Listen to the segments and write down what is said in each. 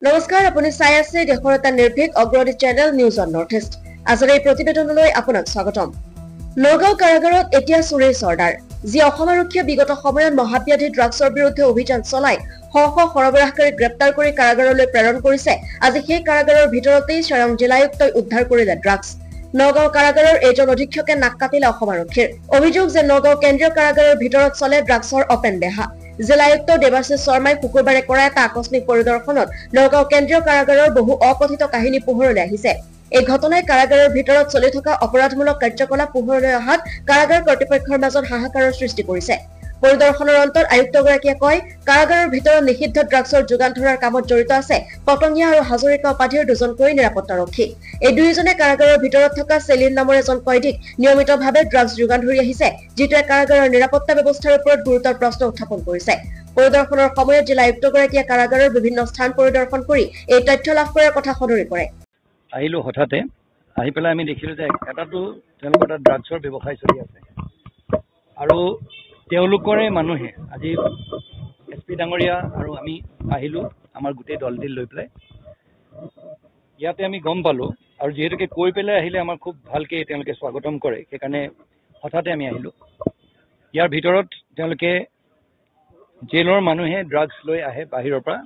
নমস্কাৰ আপুনি চাই আছে দেশৰ এটা নিৰ্ভীক অগ্ৰগতি channel news on north east আজিৰ এই প্ৰতিবেদনলৈ আপোনাক স্বাগতম নগাঁও কাৰাগাৰত এতিয়া চুৰে চৰ্দাৰ যি অসম আৰক্ষীয়ে বিগত সময়ত মহাব্যাধি ড্ৰাগছৰ বিৰুদ্ধে অভিযান চলাই শ সৰবৰাহকাৰী গ্ৰেপ্তাৰ কৰি কাৰাগাৰলৈ প্ৰেৰণ কৰিছে আজি সেই কাৰাগাৰৰ ভিতৰতেই স্বয়ং জিলায়ুক্তই উদ্ধাৰ কৰিলে ড্ৰাগছ নগাঁও কাৰাগাৰৰ এজন অধীক্ষকে নাক কাটিলে অসম আৰক্ষীৰ অভিযোগ যে নগাঁও কেন্দ্ৰীয় কাৰাগাৰৰ ভিতৰত চলে ড্ৰাগছৰ অপেন দেহা জিলায়ুক্ত দেৱাশিষ শৰ্মাই শুকুৰবাৰে কৰা এটা আকস্মিক পৰিদৰ্শনত নগাঁও কেন্দ্ৰীয় কাৰাগাৰৰ বহু অকথিত কাহিনী পোহৰলৈ আহিছে এই ঘটনাই কাৰাগাৰৰ ভিতৰত চলি থকা অপৰাধমূলক কাৰ্যকলাপ পোহৰলৈ অহাত কাৰাগাৰ কৰ্তৃপক্ষৰ মাজত হাহাকাৰৰ সৃষ্টি কৰিছে পৰিদৰ্শনৰ অন্তত আয়ুক্তগৰাকীয়ে কয় কাৰাগাৰৰ ভিতৰত নিষিদ্ধ ড্ৰাগছৰ যোগান ধৰাৰ কামত জড়িত আছে পটঙিয়া আৰু হাজৰিকা উপাধিৰ দুজনকৈ নিৰাপত্তাৰক্ষী এই দুইজনে কাৰাগাৰৰ ভিতৰত থকা সেলিন নামৰ এজন কয়দীক নিয়মিতভাৱে ড্ৰাগছ যোগান ধৰি আহিছে যিটোৱে কাৰাগাৰৰ নিৰাপত্তা ব্যৱস্থাৰ ওপৰত গুৰুতৰ প্ৰশ্ন উত্থাপন কৰিছে পৰিদৰ্শনৰ সময়ত জিলা আয়ুক্তগৰাকীয়ে কাৰাগাৰৰ বিভিন্ন স্থান পৰিদৰ্শন কৰি এই তথ্য লাভ কৰাৰ কথা সদৰি কৰে আহিলো হঠাতে আহি পেলাই আমি দেখিলো যে এটাটো তেওঁলোকৰ তাত ড্ৰাগছৰ ব্যৱসায় চলি আছে আৰু তেওঁলোকৰে মানুহে আজি এসপি ডাঙৰীয়া আৰু আমি আহিলো আমাৰ গোটেই দলটি লৈ পেলাই ইয়াতে আমি গম পালো আৰু যেহেতুকে কৈ পেলাই আহিলে আমাৰ খুব ভালকে তেওঁলোকে স্বাগতম কৰে সেইকাৰণে হঠাতে আমি আহিলো ইয়াৰ ভিতৰত তেওঁলোকে জেলৰ মানুহে ড্ৰাগছ লৈ আহে বাহিৰৰ পৰা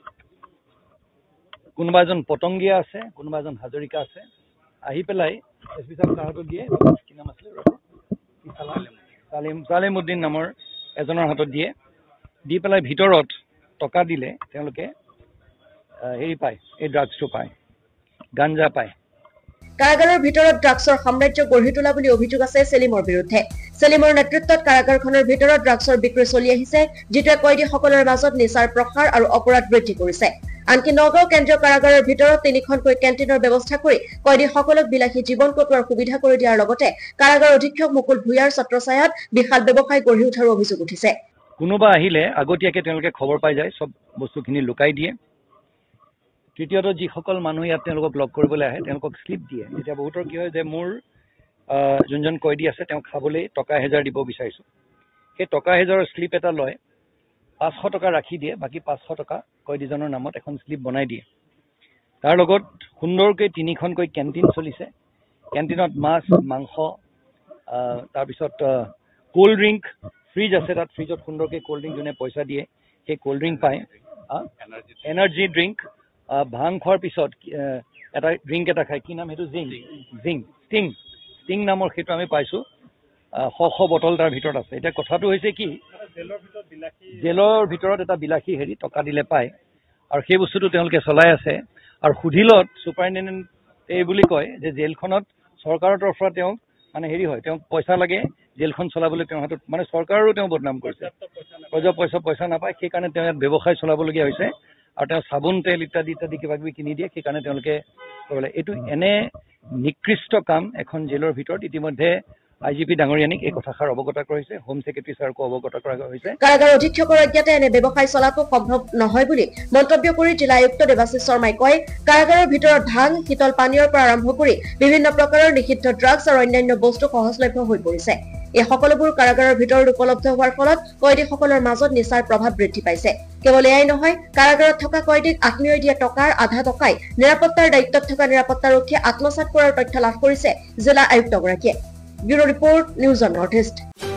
কোনোবা এজন পটংগিয়া আছে কোনোবা এজন হাজৰিকা আছে আহি পেলাই এসপি সাহেব হাতত দিয়ে কি নাম আছিল সালেমউদ্দিন নামৰ এজনৰ হাতত দিয়ে দি পেলাই ভিতৰত টকা দিলে তেওঁলোকে হেৰি পায় এই ড্ৰাগছটো পায় গাঞ্জা পায় কাৰাগাৰৰ ভিতৰত ড্ৰাগছৰ সাম্ৰাজ্য গঢ়ি তোলা বুলি অভিযোগ আছে সেলিমৰ বিৰুদ্ধে সেলিমৰ নেতৃত্বত কাৰাগাৰখনৰ ভিতৰত ড্ৰাগছৰ বিক্ৰী চলি আহিছে যিটোৱে কয়দীসকলৰ মাজত নিচাৰ প্ৰসাৰ আৰু অপৰাধ বৃদ্ধি কৰিছে আনকি নগাঁও কেন্দ্ৰীয় কাৰাগাৰৰ ভিতৰত তিনিখনকৈ কেণ্টিনৰ ব্যৱস্থা কৰি কয়দীসকলক বিলাসী জীৱন কটোৱাৰ সুবিধা কৰি দিয়াৰ লগতে কাৰাগাৰ অধীক্ষক মুকুল ভূঞাৰ ছত্ৰছায়াত বিশাল ব্যৱসায় গঢ়ি উঠাৰ অভিযোগ উঠিছে কোনোবা আহিলে আগতীয়াকে তেওঁলোকে খবৰ পাই যায় সব বস্তুখিনি লুকাই দিয়ে তৃতীয়ত যিসকল মানুহ ইয়াত তেওঁলোকক লগ কৰিবলৈ আহে তেওঁলোকক স্লিপ দিয়ে এতিয়া বহুতৰ কি হয় যে মোৰ যোনজন কয়দী আছে তেওঁ খাবলৈ টকা 1000 দিব বিচাৰিছো সেই টকা 1000ৰ স্লিপ এটা লয় 500 টকা ৰাখি দিয়ে বাকি 500 টকা কয়দীজনৰ নামত এখন স্লিপ বনাই দিয়ে তাৰ লগত সুন্দৰকৈ তিনিখনকৈ কেণ্টিন চলিছে কেণ্টিনত মাছ মাংস তাৰ পিছত কোল্ড ড্ৰিংক ফ্ৰিজ আছে তাত ফ্ৰিজত সুন্দৰকৈ কোল্ড ড্ৰিংক যোনে পইচা দিয়ে সেই কোল্ড ড্ৰিংক পায় এনাৰ্জি ড্ৰিংক ভাং খোৱাৰ পিছত এটা ড্ৰিংক এটা খায় কি নাম সেইটো ষ্টিং নামৰ সেইটো আমি পাইছো শ বটল তাৰ ভিতৰত আছে এতিয়া কথাটো হৈছে কি জেলৰ ভিতৰত এটা বিলাসী হেৰি টকা দিলে পায় আৰু সেই বস্তুটো তেওঁলোকে চলাই আছে আৰু সুধিলত সুপাৰিনটেণ্ডেণ্ট এই বুলি কয় যে জেলখনত চৰকাৰৰ তৰফৰ পৰা তেওঁ মানে হেৰি হয় তেওঁ পইচা লাগে জেলখন চলাবলৈ তেওঁ হাতত মানে চৰকাৰৰো তেওঁ বদনাম কৰিছে পইচা নাপায় সেইকাৰণে তেওঁ ইয়াত ব্যৱসায় চলাবলগীয়া হৈছে আৰু তেওঁ চাবোন তেল ইত্যাদি কিবা কিবি কিনি দিয়ে সেইকাৰণে তেওঁলোকে এইটো এনে নিকৃষ্ট কাম এখন জেলৰ ভিতৰত ইতিমধ্যে আইজিপি ডাঙৰীয়ানিক এই কথাষাৰ অৱগত কৰিছে হোম সেক্ৰেটাৰী ছাৰকো অৱগত কৰা হৈছে কাৰাগাৰ অধীক্ষকৰ অজ্ঞাতে এনে ব্যৱসায় চলাটো সম্ভৱ নহয় বুলি মন্তব্য কৰি জিলা আয়ুক্ত দেৱাশিষ শৰ্মাই কয় কাৰাগাৰৰ ভিতৰত ভাং শীতল পানীয়ৰ পৰা আৰম্ভ কৰি বিভিন্ন প্ৰকাৰৰ নিষিদ্ধ ড্ৰাগছ আৰু অন্যান্য বস্তু সহজলভ্য হৈ পৰিছে এই সকলোবোৰ কাৰাগাৰৰ ভিতৰত উপলব্ধ হোৱাৰ ফলত কয়দীসকলৰ মাজত নিচাৰ প্ৰভাৱ বৃদ্ধি পাইছে কেৱল এয়াই নহয় কাৰাগাৰত থকা কয়দীক আত্মীয় দিয়া টকাৰ আধা টকাই নিৰাপত্তাৰ দায়িত্বত থকা নিৰাপত্তাৰক্ষীয়ে আত্মসাৎ কৰাৰ তথ্য লাভ কৰিছে জিলা আয়ুক্তগৰাকীয়ে bureau report news on north east